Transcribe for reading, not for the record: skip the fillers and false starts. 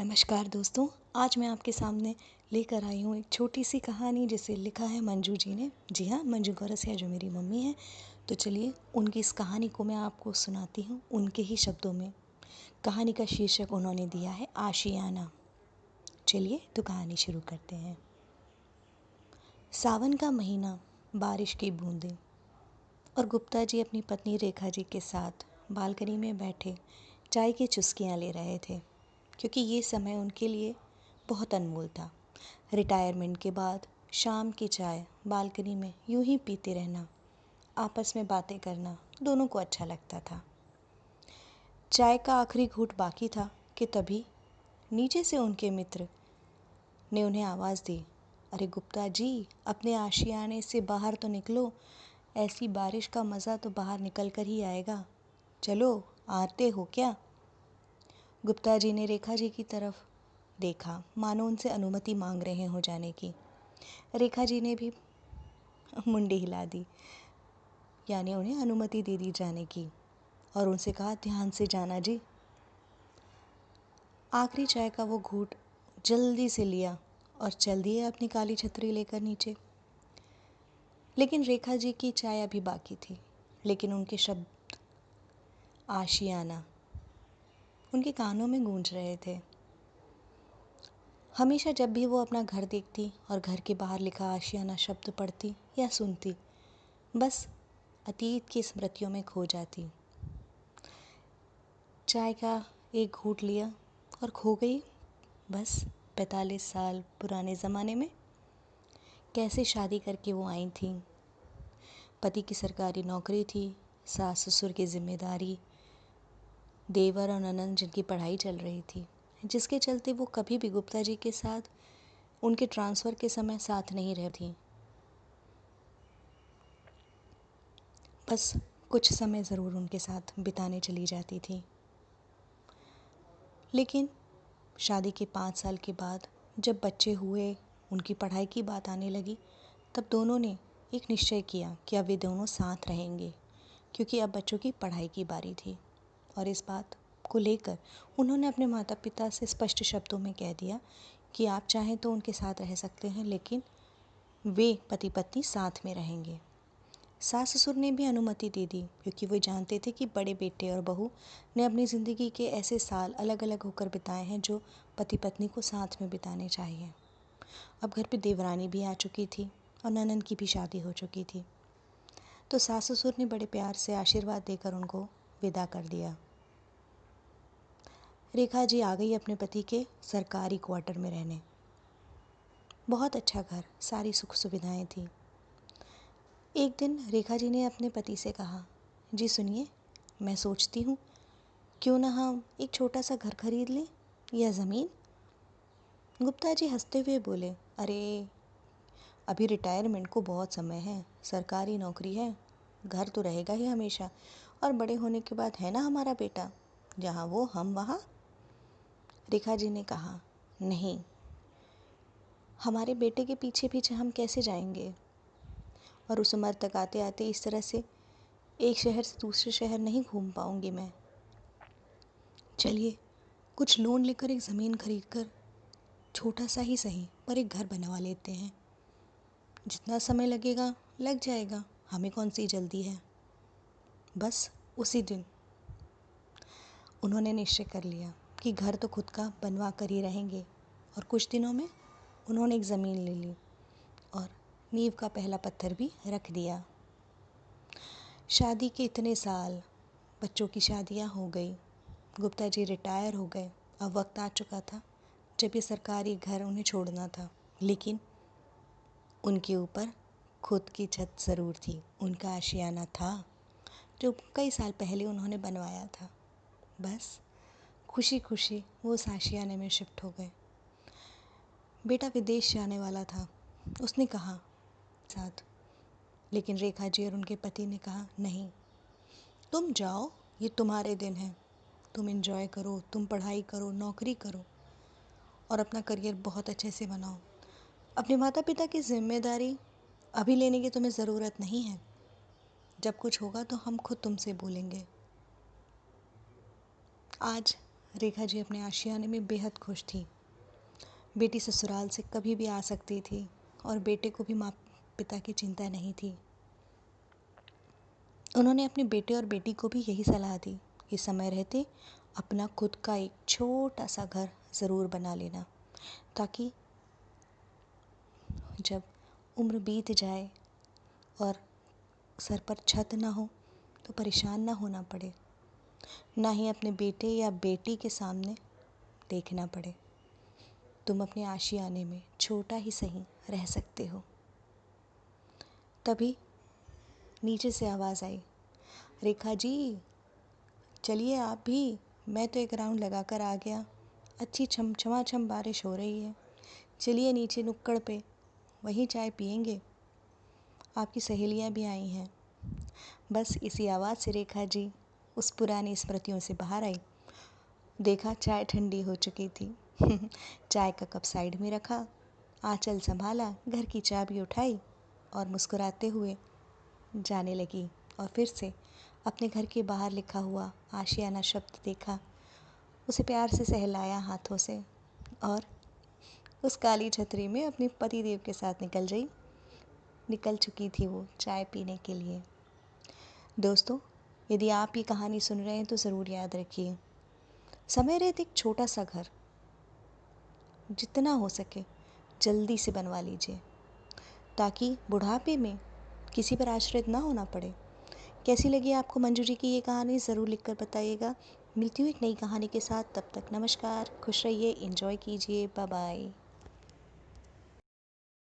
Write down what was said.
नमस्कार दोस्तों। आज मैं आपके सामने लेकर आई हूँ एक छोटी सी कहानी जिसे लिखा है मंजू जी ने। जी हाँ, मंजू गौरसिया जो मेरी मम्मी है। तो चलिए उनकी इस कहानी को मैं आपको सुनाती हूँ उनके ही शब्दों में। कहानी का शीर्षक उन्होंने दिया है आशियाना। चलिए तो कहानी शुरू करते हैं। सावन का महीना, बारिश की बूंदें और गुप्ता जी अपनी पत्नी रेखा जी के साथ बालकनी में बैठे चाय की चुस्कियाँ ले रहे थे, क्योंकि ये समय उनके लिए बहुत अनमोल था। रिटायरमेंट के बाद शाम की चाय बालकनी में यूं ही पीते रहना, आपस में बातें करना दोनों को अच्छा लगता था। चाय का आखिरी घूंट बाकी था कि तभी नीचे से उनके मित्र ने उन्हें आवाज़ दी, अरे गुप्ता जी, अपने आशियाने से बाहर तो निकलो, ऐसी बारिश का मज़ा तो बाहर निकल कर ही आएगा। चलो, आते हो क्या? गुप्ता जी ने रेखा जी की तरफ देखा, मानो उनसे अनुमति मांग रहे हो जाने की। रेखा जी ने भी मुंडी हिला दी, यानी उन्हें अनुमति दे दी जाने की, और उनसे कहा, ध्यान से जाना जी। आखिरी चाय का वो घूंट जल्दी से लिया और चल दिए अपनी काली छतरी लेकर नीचे। लेकिन रेखा जी की चाय अभी बाकी थी। लेकिन उनके शब्द आशियाना उनके कानों में गूंज रहे थे। हमेशा जब भी वो अपना घर देखती और घर के बाहर लिखा आशियाना शब्द पढ़ती या सुनती, बस अतीत की स्मृतियों में खो जाती। चाय का एक घूंट लिया और खो गई बस 45 साल पुराने ज़माने में। कैसे शादी करके वो आई थी, पति की सरकारी नौकरी थी, सास ससुर की जिम्मेदारी, देवर और ननंद जिनकी पढ़ाई चल रही थी, जिसके चलते वो कभी भी गुप्ता जी के साथ उनके ट्रांसफ़र के समय साथ नहीं रही थी। बस कुछ समय ज़रूर उनके साथ बिताने चली जाती थी। लेकिन शादी के 5 साल के बाद जब बच्चे हुए, उनकी पढ़ाई की बात आने लगी, तब दोनों ने एक निश्चय किया कि अब वे दोनों साथ रहेंगे, क्योंकि अब बच्चों की पढ़ाई की बारी थी। और इस बात को लेकर उन्होंने अपने माता पिता से स्पष्ट शब्दों में कह दिया कि आप चाहें तो उनके साथ रह सकते हैं, लेकिन वे पति पत्नी साथ में रहेंगे। सास ससुर ने भी अनुमति दे दी, क्योंकि वो जानते थे कि बड़े बेटे और बहू ने अपनी ज़िंदगी के ऐसे साल अलग अलग होकर बिताए हैं जो पति पत्नी को साथ में बिताने चाहिए। अब घर पे देवरानी भी आ चुकी थी और ननंद की भी शादी हो चुकी थी। तो सास ससुर ने बड़े प्यार से आशीर्वाद देकर उनको विदा कर दिया। रेखा जी आ गई अपने पति के सरकारी क्वार्टर में रहने। बहुत अच्छा घर, सारी सुख सुविधाएं थी। एक दिन रेखा जी ने अपने पति से कहा, जी सुनिए, मैं सोचती हूँ क्यों ना हम एक छोटा सा घर खरीद लें या ज़मीन। गुप्ता जी हंसते हुए बोले, अरे अभी रिटायरमेंट को बहुत समय है, सरकारी नौकरी है, घर तो रहेगा ही हमेशा, और बड़े होने के बाद है ना हमारा बेटा, जहाँ वो हम वहाँ। रेखा जी ने कहा, नहीं, हमारे बेटे के पीछे पीछे हम कैसे जाएंगे, और उस उम्र तक आते आते इस तरह से एक शहर से दूसरे शहर नहीं घूम पाऊंगी मैं। चलिए कुछ लोन लेकर एक ज़मीन खरीद कर, छोटा सा ही सही पर एक घर बनवा लेते हैं। जितना समय लगेगा लग जाएगा, हमें कौन सी जल्दी है। बस उसी दिन उन्होंने निश्चय कर लिया कि घर तो खुद का बनवा कर ही रहेंगे, और कुछ दिनों में उन्होंने एक ज़मीन ले ली और नींव का पहला पत्थर भी रख दिया। शादी के इतने साल, बच्चों की शादियां हो गई, गुप्ता जी रिटायर हो गए। अब वक्त आ चुका था जब ये सरकारी घर उन्हें छोड़ना था, लेकिन उनके ऊपर खुद की छत ज़रूर थी। उनका आशियाना था जो कई साल पहले उन्होंने बनवाया था। बस खुशी खुशी वो उस आशियाने में शिफ्ट हो गए। बेटा विदेश जाने वाला था, उसने कहा साथ, लेकिन रेखा जी और उनके पति ने कहा, नहीं, तुम जाओ, ये तुम्हारे दिन हैं, तुम एंजॉय करो, तुम पढ़ाई करो, नौकरी करो और अपना करियर बहुत अच्छे से बनाओ। अपने माता पिता की जिम्मेदारी अभी लेने की तुम्हें ज़रूरत नहीं है, जब कुछ होगा तो हम खुद तुमसे बोलेंगे। आज रेखा जी अपने आशियाने में बेहद खुश थी। बेटी ससुराल से कभी भी आ सकती थी और बेटे को भी माँ पिता की चिंता नहीं थी। उन्होंने अपने बेटे और बेटी को भी यही सलाह दी कि समय रहते अपना खुद का एक छोटा सा घर ज़रूर बना लेना, ताकि जब उम्र बीत जाए और सर पर छत ना हो तो परेशान ना होना पड़े, ना ही अपने बेटे या बेटी के सामने देखना पड़े। तुम अपने आशियाने में छोटा ही सही रह सकते हो। तभी नीचे से आवाज़ आई, रेखा जी चलिए आप भी, मैं तो एक राउंड लगा कर आ गया। अच्छी छमाछम बारिश हो रही है, चलिए नीचे नुक्कड़ पे वहीं चाय पियेंगे। आपकी सहेलियां भी आई हैं। बस इसी आवाज़ से रेखा जी उस पुरानी स्मृतियों से बाहर आई। देखा चाय ठंडी हो चुकी थी। चाय का कप साइड में रखा, आंचल संभाला, घर की चाबी उठाई और मुस्कुराते हुए जाने लगी। और फिर से अपने घर के बाहर लिखा हुआ आशियाना शब्द देखा, उसे प्यार से सहलाया हाथों से और उस काली छतरी में अपने पतिदेव के साथ निकल चुकी थी वो चाय पीने के लिए। दोस्तों, यदि आप ये कहानी सुन रहे हैं तो ज़रूर याद रखिए, समय रहते एक छोटा सा घर जितना हो सके जल्दी से बनवा लीजिए, ताकि बुढ़ापे में किसी पर आश्रित ना होना पड़े। कैसी लगी आपको मंजू जी की ये कहानी, ज़रूर लिखकर बताइएगा। मिलती हूँ एक नई कहानी के साथ, तब तक नमस्कार, खुश रहिए, एंजॉय कीजिए, बाय बाय।